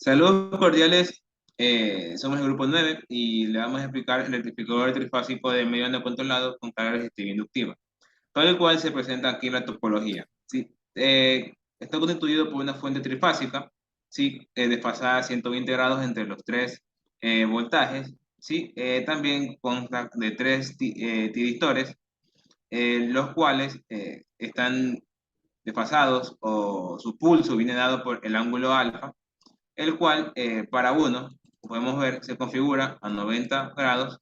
Saludos cordiales, somos el grupo 9 y le vamos a explicar el rectificador trifásico de medio onda controlado con carga resistiva inductiva, tal el cual se presenta aquí en la topología. ¿Sí? Está constituido por una fuente trifásica, ¿sí? Desfasada a 120 grados entre los tres voltajes. ¿Sí? También consta de tres tiristores, los cuales están desfasados o su pulso viene dado por el ángulo alfa, el cual para uno, podemos ver, se configura a 90 grados.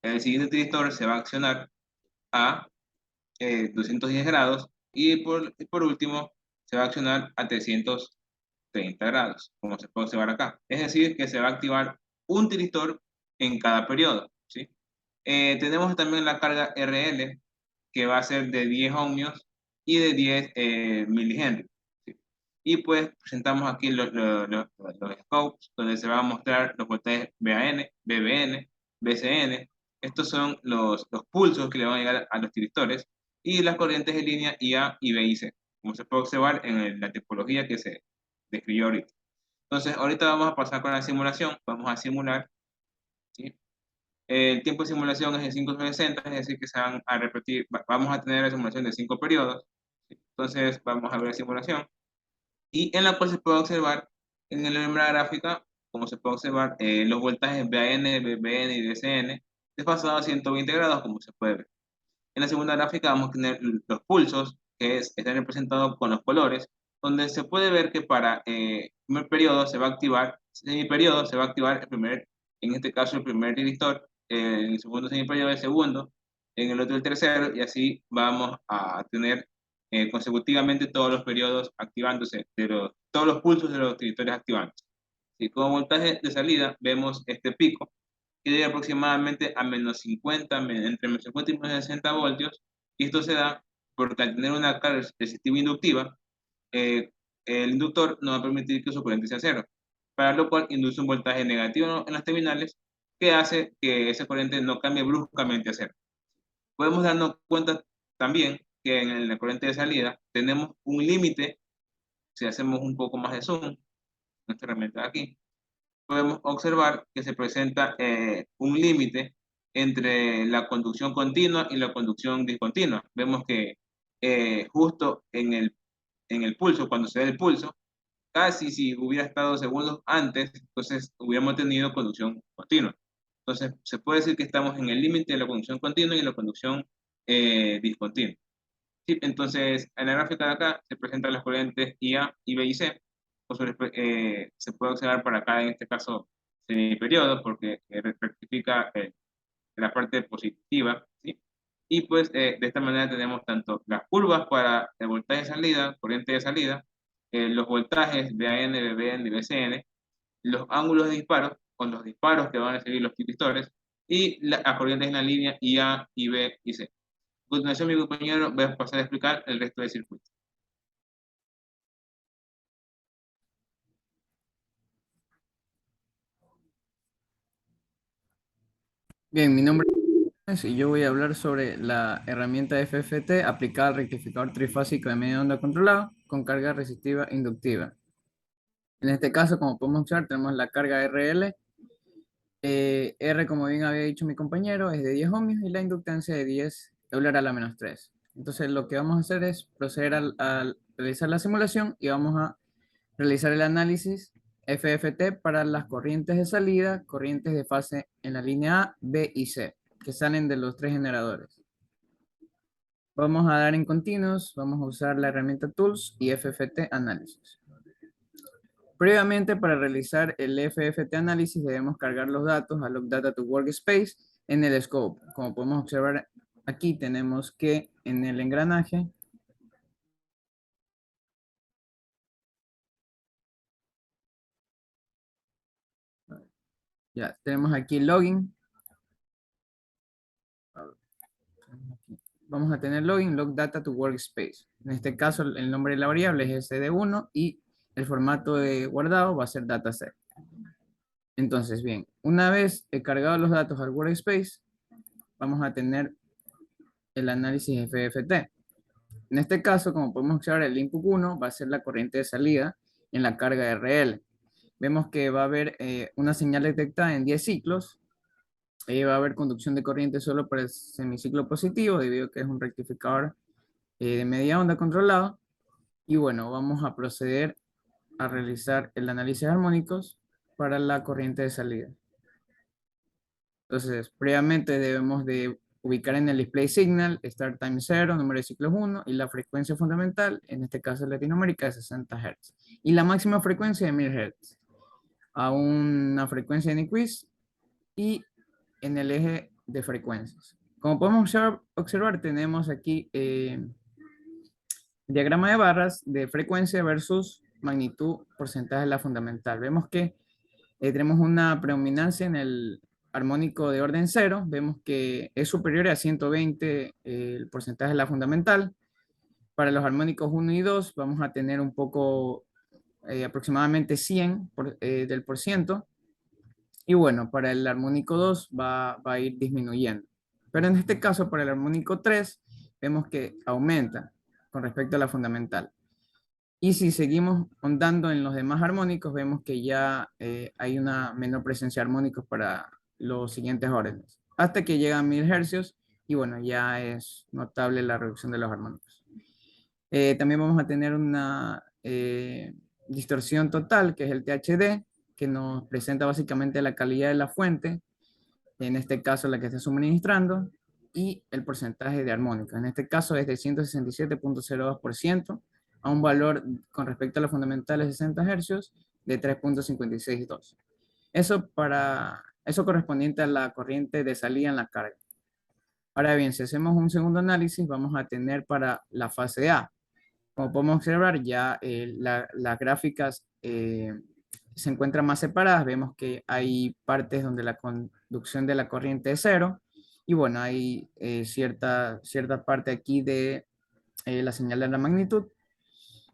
El siguiente tristor se va a accionar a 210 grados y por último se va a accionar a 330 grados, como se puede observar acá. Es decir, que se va a activar un tristor en cada periodo, ¿sí? Tenemos también la carga RL, que va a ser de 10 ohmios y de 10 milihenry. ¿Sí? Y pues presentamos aquí los scopes, donde se van a mostrar los voltajes BAN, BBN, BCN. Estos son los pulsos que le van a llegar a los tiristores y las corrientes de línea IA y BIC, como se puede observar en la tipología que se describió ahorita. Entonces, ahorita vamos a pasar con la simulación. Vamos a simular, ¿sí? El tiempo de simulación es de 5 sobre 60, es decir, que se van a repetir, vamos a tener la simulación de 5 periodos. ¿Sí? Entonces, vamos a ver la simulación y en la cual se puede observar en la gráfica, como se puede observar, los voltajes BAN, BBN y DCN desfasados a 120 grados, como se puede ver. En la segunda gráfica vamos a tener los pulsos, están representados con los colores, donde se puede ver que para el primer periodo se va a activar, semiperiodo se va a activar el primer, en este caso el primer resistor, en el segundo semiperiodo el segundo, en el otro el tercero, y así vamos a tener consecutivamente todos los periodos activándose, todos los pulsos de los trayectorias activándose. Y como voltaje de salida vemos este pico, que llega aproximadamente a menos 50, entre menos 50 y menos 60 voltios, y esto se da porque al tener una carga resistiva inductiva, eh, el inductor no va a permitir que su corriente sea cero, para lo cual induce un voltaje negativo en las terminales que hace que esa corriente no cambie bruscamente a cero. Podemos darnos cuenta también que en la corriente de salida tenemos un límite, si hacemos un poco más de zoom, esta herramienta de aquí, podemos observar que se presenta un límite entre la conducción continua y la conducción discontinua. Vemos que justo en el pulso, cuando se da el pulso, casi si hubiera estado segundos antes, entonces hubiéramos tenido conducción continua. Entonces, se puede decir que estamos en el límite de la conducción continua y la conducción discontinua. Sí, entonces, en la gráfica de acá se presentan las corrientes IA y B y C. Se puede observar para acá, en este caso, semiperiodo, porque rectifica la parte positiva, ¿sí? Y pues de esta manera tenemos tanto las curvas para el voltaje de salida, corriente de salida, los voltajes de AN, BBN y BCN, los ángulos de disparo, con los disparos que van a seguir los pistores, y las corrientes en la línea IA, IB y C. A continuación, mi compañero va a pasar a explicar el resto del circuito. Bien, mi nombre es y yo voy a hablar sobre la herramienta FFT aplicada al rectificador trifásico de media onda controlado con carga resistiva inductiva. En este caso, como podemos observar, tenemos la carga RL. R, como bien había dicho mi compañero, es de 10 ohmios y la inductancia de 10 euler a la menos 3. Entonces, lo que vamos a hacer es proceder a realizar la simulación y vamos a realizar el análisis FFT para las corrientes de salida, corrientes de fase en la línea A, B y C, que salen de los tres generadores. Vamos a dar en continuos, vamos a usar la herramienta Tools y FFT Análisis. Previamente, para realizar el FFT análisis debemos cargar los datos a Log Data to Workspace en el scope. Como podemos observar aquí, tenemos que en el engranaje ya tenemos aquí login. Vamos a tener login, log data to workspace. En este caso, el nombre de la variable es sd1 y el formato de guardado va a ser dataset. Entonces, bien, una vez he cargado los datos al workspace, vamos a tener el análisis FFT. En este caso, como podemos observar, el input 1 va a ser la corriente de salida en la carga RL. vemos que va a haber una señal detectada en 10 ciclos. Va a haber conducción de corriente solo para el semiciclo positivo, debido a que es un rectificador de media onda controlado. Y bueno, vamos a proceder a realizar el análisis armónicos para la corriente de salida. Entonces, previamente debemos de ubicar en el display signal start time 0, número de ciclos 1 y la frecuencia fundamental, en este caso en Latinoamérica, de 60 Hz. Y la máxima frecuencia de 1000 Hz. A una frecuncia de Nyquist y en el eje de frecuencias. Como podemos observar tenemos aquí diagrama de barras de frecuencia versus magnitud porcentaje de la fundamental. Vemos que tenemos una predominancia en el armónico de orden 0, vemos que es superior a 120 el porcentaje de la fundamental. Para los armónicos 1 y 2 vamos a tener un poco, aproximadamente 100 del por ciento. Y bueno, para el armónico 2 va a ir disminuyendo. Pero en este caso, para el armónico 3, vemos que aumenta con respecto a la fundamental. Y si seguimos ondando en los demás armónicos, vemos que ya hay una menor presencia de armónicos para los siguientes órdenes, hasta que llega a 1000 hercios y bueno, ya es notable la reducción de los armónicos. También vamos a tener una distorsión total, que es el THD, que nos presenta básicamente la calidad de la fuente, en este caso la que está suministrando, y el porcentaje de armónica. En este caso es de 167.02% a un valor con respecto a los fundamentales de 60 Hz de 3.562. Eso correspondiente a la corriente de salida en la carga. Ahora bien, si hacemos un segundo análisis, vamos a tener para la fase A. Como podemos observar, ya las gráficas se encuentran más separadas. Vemos que hay partes donde la conducción de la corriente es cero. Y bueno, hay cierta parte aquí de la señal de la magnitud.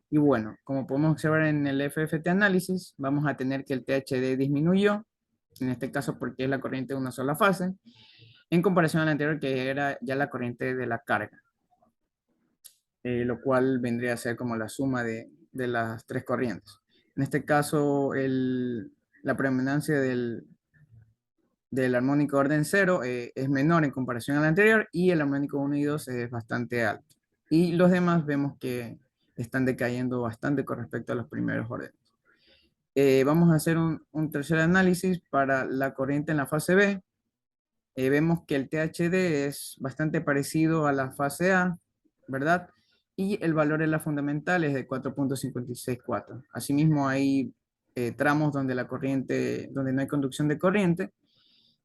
Y bueno, como podemos observar en el FFT análisis, vamos a tener que el THD disminuyó, en este caso porque es la corriente de una sola fase, en comparación a la anterior que era ya la corriente de la carga, lo cual vendría a ser como la suma de las tres corrientes. En este caso, la predominancia del armónico orden 0 es menor en comparación al anterior y el armónico 1 y 2 es bastante alto. Y los demás vemos que están decayendo bastante con respecto a los primeros órdenes. Vamos a hacer un tercer análisis para la corriente en la fase B. Vemos que el THD es bastante parecido a la fase A, ¿verdad? Y el valor de la fundamental es de 4.564. Asimismo, hay tramos donde donde no hay conducción de corriente.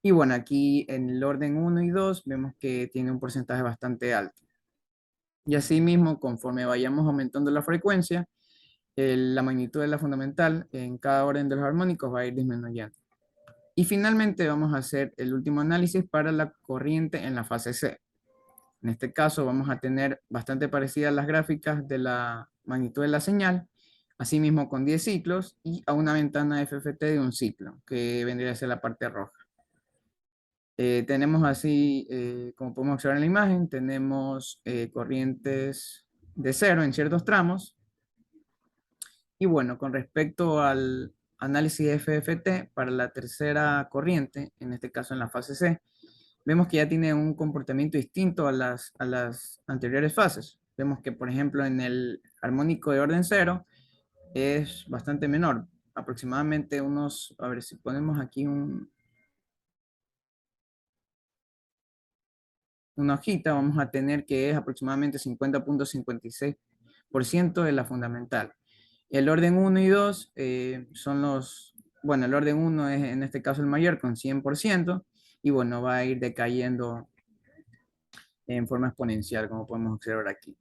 Y bueno, aquí en el orden 1 y 2 vemos que tiene un porcentaje bastante alto. Y asimismo, conforme vayamos aumentando la frecuencia, la magnitud de la fundamental en cada orden de los armónicos va a ir disminuyendo. Y finalmente vamos a hacer el último análisis para la corriente en la fase C. En este caso vamos a tener bastante parecidas las gráficas de la magnitud de la señal, asimismo con 10 ciclos y a una ventana FFT de un ciclo, que vendría a ser la parte roja. Tenemos así, como podemos observar en la imagen, tenemos corrientes de cero en ciertos tramos. Y bueno, con respecto al análisis FFT para la tercera corriente, en este caso en la fase C, vemos que ya tiene un comportamiento distinto a las anteriores fases. Vemos que, por ejemplo, en el armónico de orden cero es bastante menor, aproximadamente unos, a ver si ponemos aquí una hojita, vamos a tener que es aproximadamente 50.56% de la fundamental. El orden 1 y 2 son bueno, el orden 1 es en este caso el mayor con 100% y bueno, va a ir decayendo en forma exponencial, como podemos observar aquí.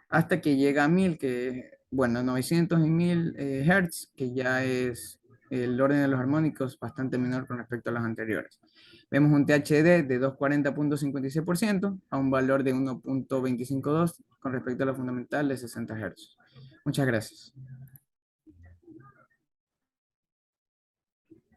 Hasta que llega a 1000, que bueno, 900 y 1000 Hz, que ya es el orden de los armónicos bastante menor con respecto a los anteriores. Vemos un THD de 240.56% a un valor de 1.252 con respecto a la fundamental de 60 Hz. Muchas gracias.